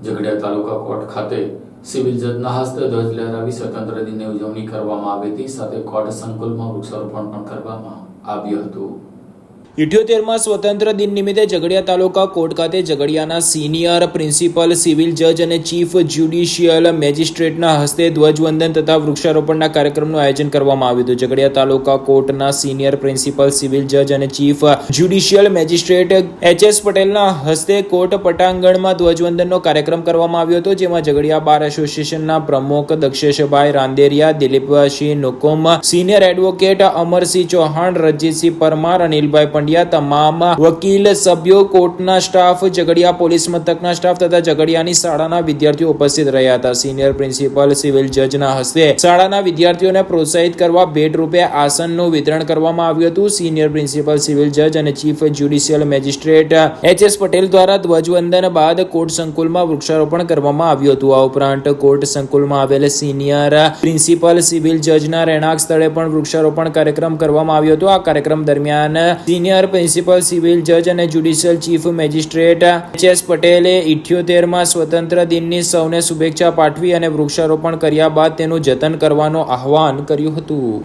ઝઘડિયા તાલુકા court ખાતે civil જજના હસ્તે ધ્વજ લહેરાવી સ્વતંત્ર દિનની ઉજવણી કરવામાં આવી હતી. સાથે કોર્ટ સંકુલમાં વૃક્ષારોપણ પણ કરવામાં આવ્યું હતું. 78માં સ્વતંત્ર દિન નિમિત્તે ઝઘડિયા તાલુકા કોર્ટ ખાતે ઝઘડિયાના સિનિયર પ્રિન્સિપલ સિવિલ જજ અને ચીફ જ્યુડિશિયલ મેજિસ્ટ્રેટના હસ્તે ધ્વજવંદન તથા વૃક્ષારોપણના કાર્યક્રમનું આયોજન કરવામાં આવ્યું હતું. ઝઘડિયા તાલુકા કોર્ટના સિનિયર પ્રિન્સિપલ સિવિલ જજ અને ચીફ જ્યુડિશિયલ મેજિસ્ટ્રેટ એચ.એસ. પટેલના હસ્તે કોર્ટ પટાંગણમાં ધ્વજવંદનનો કાર્યક્રમ કરવામાં આવ્યો હતો, જેમાં ઝઘડિયા બાર એસોસિએશનના પ્રમુખ દક્ષેશભાઈ રાંદેરિયા, દિલીપસિંહ નોકોમ, સિનિયર એડવોકેટ અમરસિંહ ચૌહાણ, રણજીતસિંહ પરમાર, અનિલભાઈ પંડ્યા, તમામ વકીલ સભ્યો, કોર્ટના સ્ટાફ, ઝઘડિયા પોલીસ મથકના સ્ટાફ તથા ઝઘડિયાની શાળાના વિદ્યાર્થીઓ ઉપસ્થિત રહ્યા હતા. સિનિયર પ્રિન્સિપલ સિવિલ જજના હસ્તે શાળાના વિદ્યાર્થીઓને પ્રોત્સાહિત કરવા ભેટ રૂપે આસનનું વિતરણ કરવામાં આવ્યું હતું. સિનિયર પ્રિન્સિપલ સિવિલ જજ અને ચીફ જ્યુડિશિયલ મેજિસ્ટ્રેટ એચ.એસ. પટેલ દ્વારા ધ્વજવંદન બાદ કોર્ટ સંકુલમાં વૃક્ષારોપણ કરવામાં આવ્યું હતું. આ ઉપરાંત કોર્ટ સંકુલમાં આવેલ સિનિયર પ્રિન્સિપલ સિવિલ જજના રહેણાંક સ્થળે પણ વૃક્ષારોપણ કાર્યક્રમ કરવામાં આવ્યો હતો. આ કાર્યક્રમ દરમિયાન સિનિયર પ્રિન્સિપલ સિવિલ જજ અને જ્યુડિશિયલ ચીફ મેજિસ્ટ્રેટ એચ.એસ. પટેલે 78માં સ્વતંત્ર દિનની સૌને શુભેચ્છા પાઠવી અને વૃક્ષારોપણ કર્યા બાદ તેનું જતન કરવાનું આહવાન કર્યું હતું.